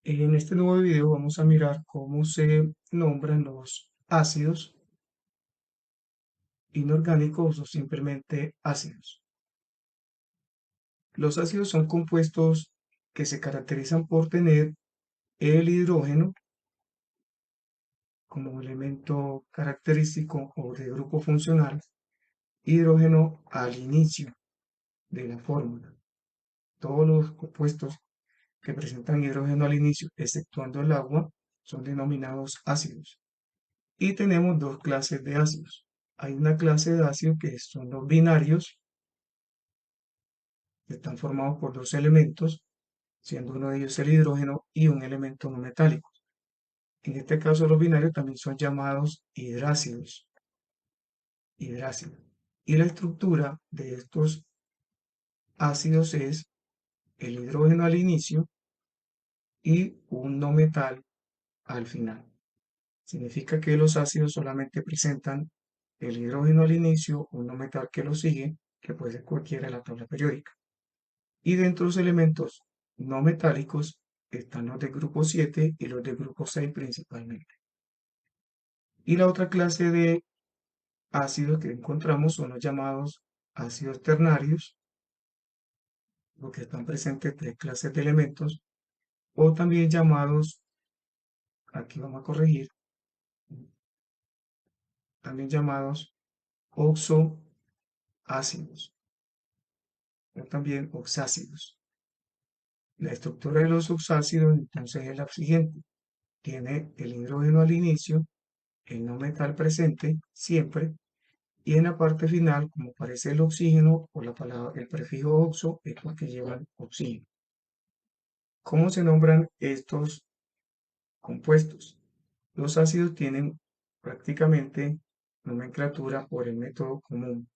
En este nuevo video vamos a mirar cómo se nombran los ácidos inorgánicos o simplemente ácidos. Los ácidos son compuestos que se caracterizan por tener el hidrógeno como elemento característico o de grupo funcional, hidrógeno al inicio de la fórmula. Todos los compuestos que presentan hidrógeno al inicio, exceptuando el agua, son denominados ácidos. Y tenemos dos clases de ácidos. Hay una clase de ácidos que son los binarios, que están formados por dos elementos, siendo uno de ellos el hidrógeno y un elemento no metálico. En este caso los binarios también son llamados hidrácidos. hidrácidos. Y la estructura de estos ácidos es el hidrógeno al inicio y un no metal al final. Significa que los ácidos solamente presentan el hidrógeno al inicio, un no metal que lo sigue, que puede ser cualquiera de la tabla periódica. Y dentro de los elementos no metálicos están los del grupo 7 y los del grupo 6 principalmente. Y la otra clase de ácidos que encontramos son los llamados ácidos ternarios, porque están presentes tres clases de elementos, o también llamados, aquí vamos a corregir, también llamados oxoácidos, o también oxácidos. La estructura de los oxácidos entonces es la siguiente. Tiene el hidrógeno al inicio, el no metal presente siempre, y en la parte final, como aparece el oxígeno o la palabra, el prefijo oxo, es porque llevan oxígeno. ¿Cómo se nombran estos compuestos? Los ácidos tienen prácticamente nomenclatura por el método común,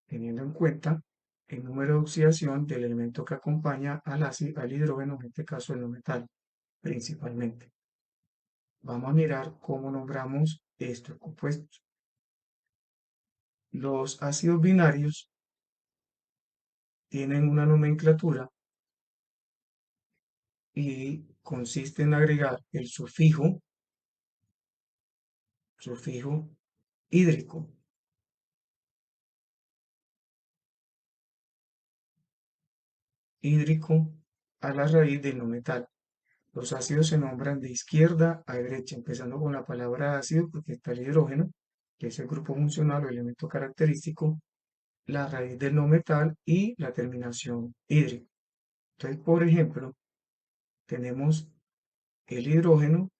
teniendo en cuenta el número de oxidación del elemento que acompaña al hidrógeno, en este caso el no metal, principalmente. Vamos a mirar cómo nombramos estos compuestos. Los ácidos binarios tienen una nomenclatura y consiste en agregar el sufijo hídrico, hídrico a la raíz del no metal. Los ácidos se nombran de izquierda a derecha, empezando con la palabra ácido porque está el hidrógeno, que es el grupo funcional o elemento característico, la raíz del no metal y la terminación hídrico. Entonces, por ejemplo, tenemos el hidrógeno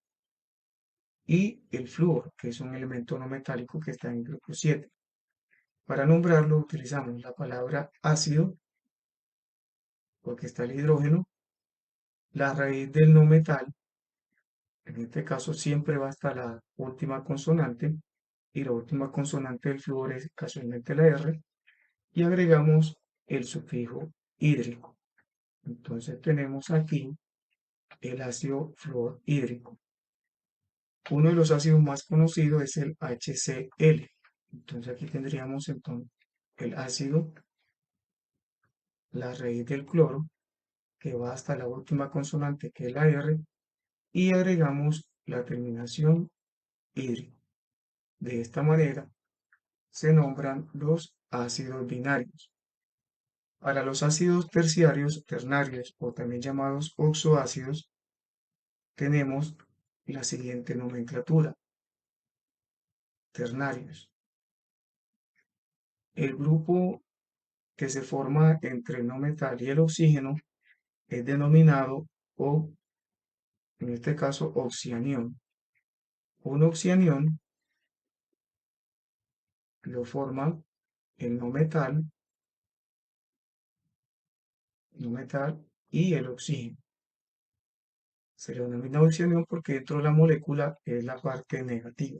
y el flúor, que es un elemento no metálico que está en el grupo 7. Para nombrarlo utilizamos la palabra ácido, porque está el hidrógeno, la raíz del no metal, en este caso siempre va hasta la última consonante, y la última consonante del flúor es casualmente la R, y agregamos el sufijo hídrico. Entonces tenemos aquí el ácido fluorhídrico. Uno de los ácidos más conocidos es el HCl. Entonces aquí tendríamos entonces el ácido, la raíz del cloro, que va hasta la última consonante que es la R, y agregamos la terminación hídrico. De esta manera se nombran los ácidos binarios. Para los ácidos terciarios, ternarios o también llamados oxoácidos, tenemos la siguiente nomenclatura: ternarios. El grupo que se forma entre el no metal y el oxígeno es denominado, o en este caso, oxianión. Un oxianión lo forman el no metal y el oxígeno. Se le denomina oxianión porque dentro de la molécula es la parte negativa.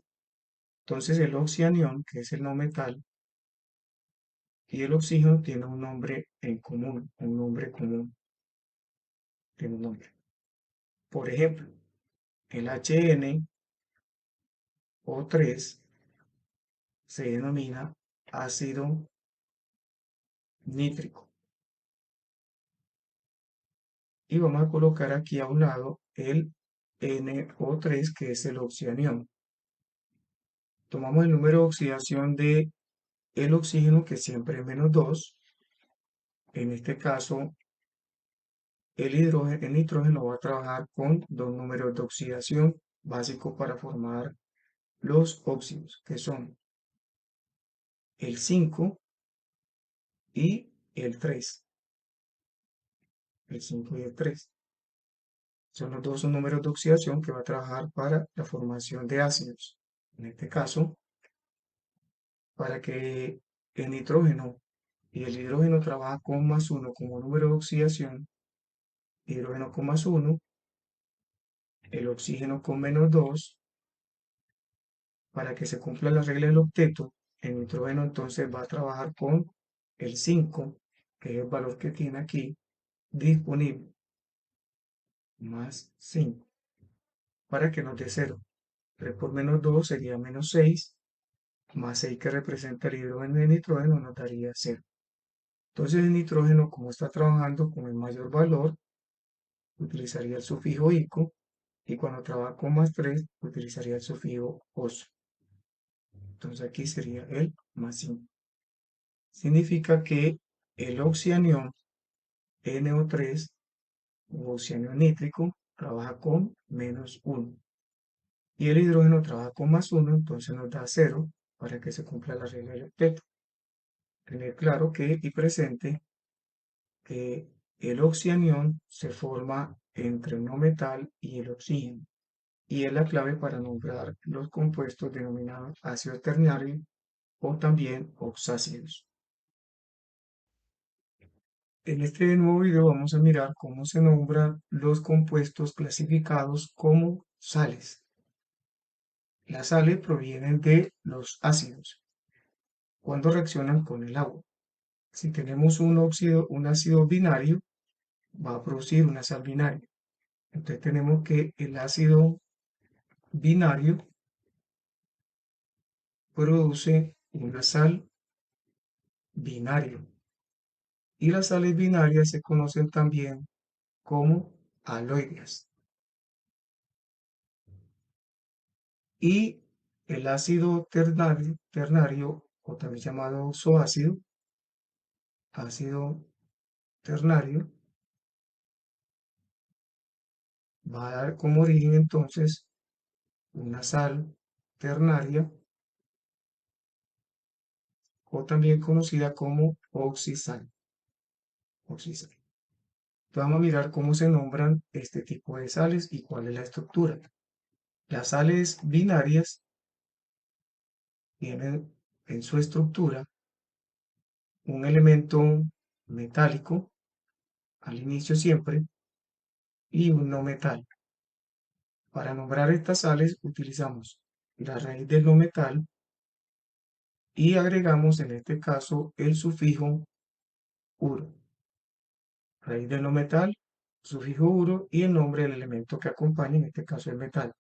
Entonces el oxianión, que es el no metal, y el oxígeno tienen un nombre en común, un nombre común, tiene un nombre. Por ejemplo, el HNO3 se denomina ácido nítrico. y vamos a colocar aquí a un lado el NO3, que es el oxianión. Tomamos el número de oxidación de el oxígeno, que siempre es -2. En este caso, el nitrógeno va a trabajar con dos números de oxidación básicos para formar los óxidos, que son el 5 y el 3. El 5 y el 3. Son los dos números de oxidación que va a trabajar para la formación de ácidos. En este caso, para que el nitrógeno y el hidrógeno trabajen con +1 como número de oxidación, hidrógeno con +1, el oxígeno con -2, para que se cumpla la regla del octeto, el nitrógeno entonces va a trabajar con el 5, que es el valor que tiene aquí disponible, +5, para que nos dé 0. 3 por -2 sería -6, +6 que representa el hidrógeno y el nitrógeno nos daría 0. Entonces el nitrógeno, como está trabajando con el mayor valor, utilizaría el sufijo ico, y cuando trabaja con +3, utilizaría el sufijo oso. Entonces aquí sería el +5. Significa que el oxianión NO3 o oxianión nítrico trabaja con -1. Y el hidrógeno trabaja con +1, entonces nos da 0 para que se cumpla la regla del octeto. Tener claro que y presente que el oxianión se forma entre un no metal y el oxígeno, y es la clave para nombrar los compuestos denominados ácidos ternarios o también oxácidos. En este nuevo video vamos a mirar cómo se nombran los compuestos clasificados como sales. Las sales provienen de los ácidos cuando reaccionan con el agua. Si tenemos un ácido binario, va a producir una sal binaria. Entonces tenemos que el ácido binario produce una sal binario. Y las sales binarias se conocen también como aloides. Y el ácido ternario, o también llamado oxoácido, ácido ternario, va a dar como origen entonces una sal ternaria, o también conocida como oxisal. Oxisal. Vamos a mirar cómo se nombran este tipo de sales y cuál es la estructura. Las sales binarias tienen en su estructura un elemento metálico al inicio siempre y un no metal. Para nombrar estas sales utilizamos la raíz del no metal y agregamos en este caso el sufijo uro. Raíz del no metal, sufijo uro y el nombre del elemento que acompaña, en este caso el metal.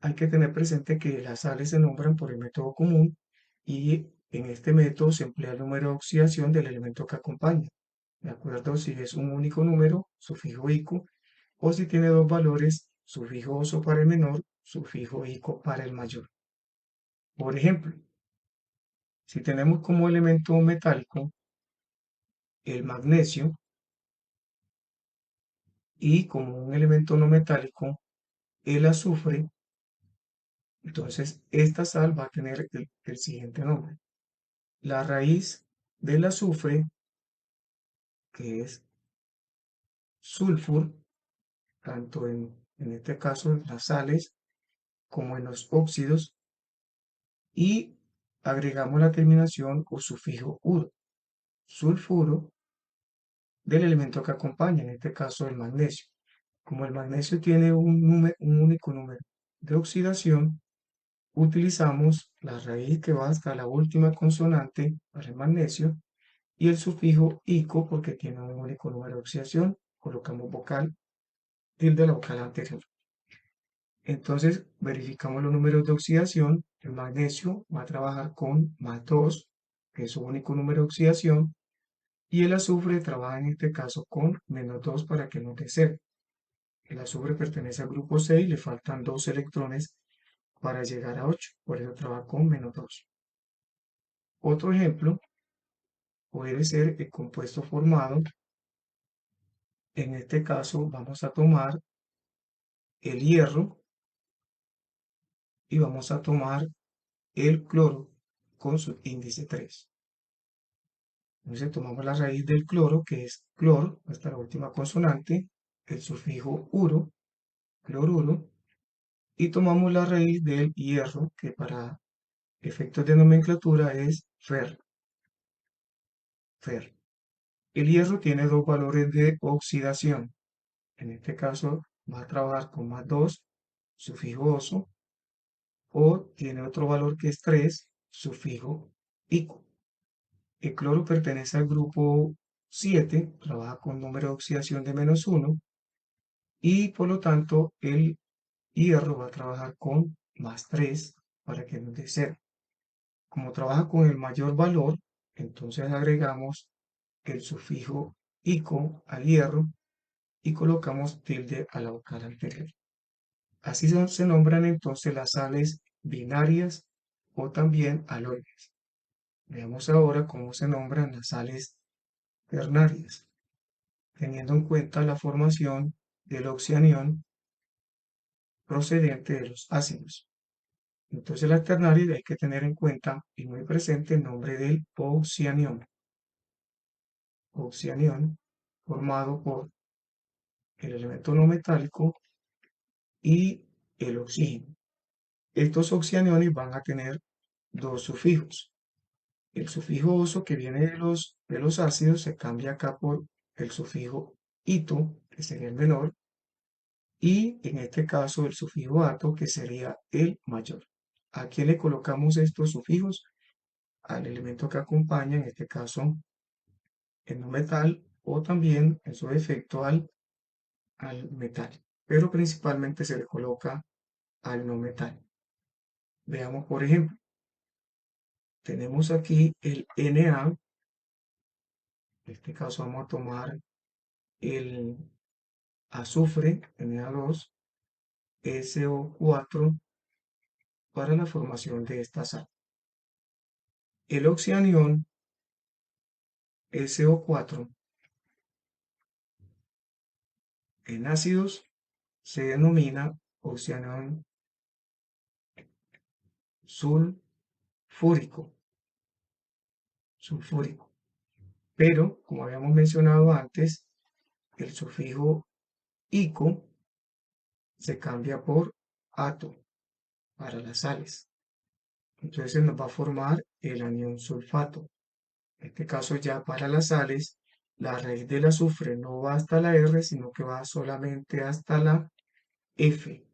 Hay que tener presente que las sales se nombran por el método común y en este método se emplea el número de oxidación del elemento que acompaña. ¿De acuerdo? Si es un único número, sufijo ico, o si tiene dos valores, sufijo oso para el menor, sufijo ico para el mayor. Por ejemplo, si tenemos como elemento metálico el magnesio y como un elemento no metálico el azufre, entonces esta sal va a tener el siguiente nombre. La raíz del azufre, que es sulfur, tanto en este caso en las sales como en los óxidos, y agregamos la terminación o sufijo uro, sulfuro, del elemento que acompaña, en este caso el magnesio. Como el magnesio tiene un único número de oxidación, utilizamos la raíz que va hasta la última consonante para el magnesio y el sufijo ico porque tiene un único número de oxidación. Colocamos vocal tilde la vocal anterior. Entonces verificamos los números de oxidación. El magnesio va a trabajar con +2, que es su único número de oxidación, Y el azufre trabaja en este caso con -2 para que no te cero. El azufre pertenece al grupo 6, le faltan 2 electrones para llegar a 8, por eso trabaja con -2. Otro ejemplo puede ser el compuesto formado. En este caso vamos a tomar el hierro y vamos a tomar el cloro con su índice 3. Entonces tomamos la raíz del cloro, que es clor, hasta la última consonante, el sufijo uro, cloruro, y tomamos la raíz del hierro, que para efectos de nomenclatura es fer, fer. El hierro tiene dos valores de oxidación. En este caso va a trabajar con +2, sufijo oso, o tiene otro valor que es 3, sufijo ico. El cloro pertenece al grupo 7, trabaja con número de oxidación de -1, y por lo tanto el hierro va a trabajar con +3 para que nos dé 0. Como trabaja con el mayor valor, entonces agregamos el sufijo ico al hierro y colocamos tilde a la vocal anterior. Así se nombran entonces las sales binarias o también aloides. Veamos ahora cómo se nombran las sales ternarias, teniendo en cuenta la formación del oxianión procedente de los ácidos. Entonces las ternarias hay que tener en cuenta y muy presente el nombre del oxianión. Oxianión formado por el elemento no metálico y el oxígeno. Estos oxianiones van a tener dos sufijos. El sufijo oso que viene de los ácidos se cambia acá por el sufijo ito, que sería el menor, y en este caso el sufijo ato, que sería el mayor. ¿A quién le colocamos estos sufijos? Al elemento que acompaña, en este caso el no metal, o también en su defecto al metal, pero principalmente se le coloca al no metal. Veamos, por ejemplo, tenemos aquí el Na, en este caso vamos a tomar el azufre, Na2, SO4, para la formación de esta sal. El oxianión SO4 en ácidos se denomina oxianión sulfúrico, sulfúrico. Pero, como habíamos mencionado antes, el sufijo ico se cambia por ato para las sales. Entonces nos va a formar el anión sulfato. En este caso ya para las sales, la raíz del azufre no va hasta la R, sino que va solamente hasta la F.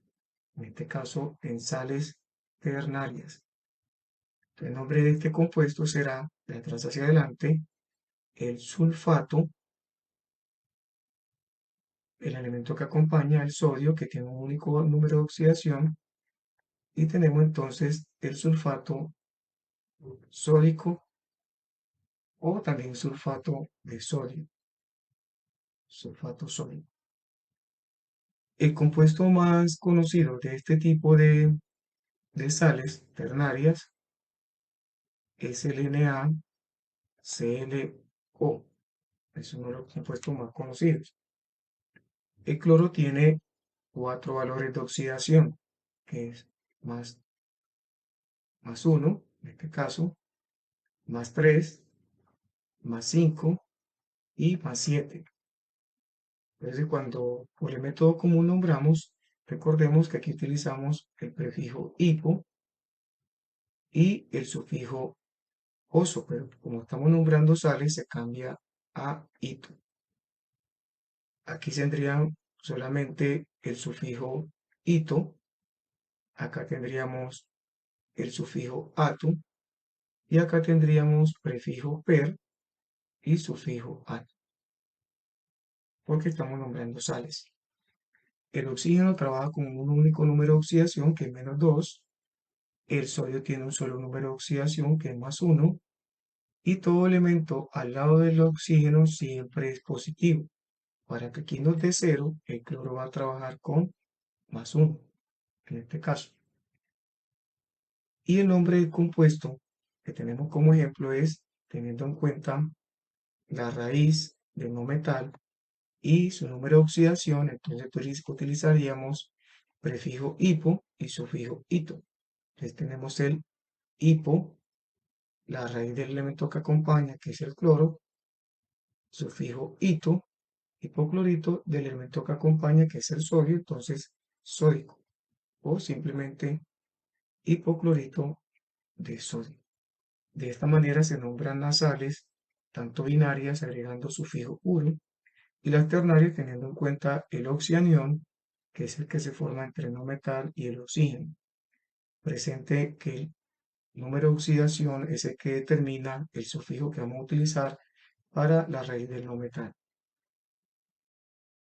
En este caso en sales ternarias. El nombre de este compuesto será, de atrás hacia adelante, el sulfato, el elemento que acompaña al sodio, que tiene un único número de oxidación, y tenemos entonces el sulfato sódico o también sulfato de sodio, sulfato sódico. El compuesto más conocido de este tipo de sales ternarias es el NaClO, es uno de los compuestos más conocidos. El cloro tiene 4 valores de oxidación, que es más 1, en este caso, más 3, más 5 y más 7. Entonces, cuando por el método común nombramos, recordemos que aquí utilizamos el prefijo hipo y el sufijo oso, pero como estamos nombrando sales, se cambia a ito. Aquí tendría solamente el sufijo ito, acá tendríamos el sufijo ato, y acá tendríamos prefijo per y sufijo ato, porque estamos nombrando sales. El oxígeno trabaja con un único número de oxidación, que es -2. El sodio tiene un solo número de oxidación, que es +1. y todo elemento al lado del oxígeno siempre es positivo. Para que aquí nos dé cero, el cloro va a trabajar con +1, en este caso. Y el nombre del compuesto que tenemos como ejemplo es, teniendo en cuenta la raíz del no metal y su número de oxidación, entonces utilizaríamos prefijo hipo y sufijo ito. Entonces tenemos el hipo, la raíz del elemento que acompaña, que es el cloro, sufijo ito, hipoclorito del elemento que acompaña, que es el sodio, entonces sódico, o simplemente hipoclorito de sodio. De esta manera se nombran las sales, tanto binarias agregando sufijo uro, y las ternarias teniendo en cuenta el oxianión, que es el que se forma entre el no metal y el oxígeno. Presente que el número de oxidación es el que determina el sufijo que vamos a utilizar para la raíz del no metal.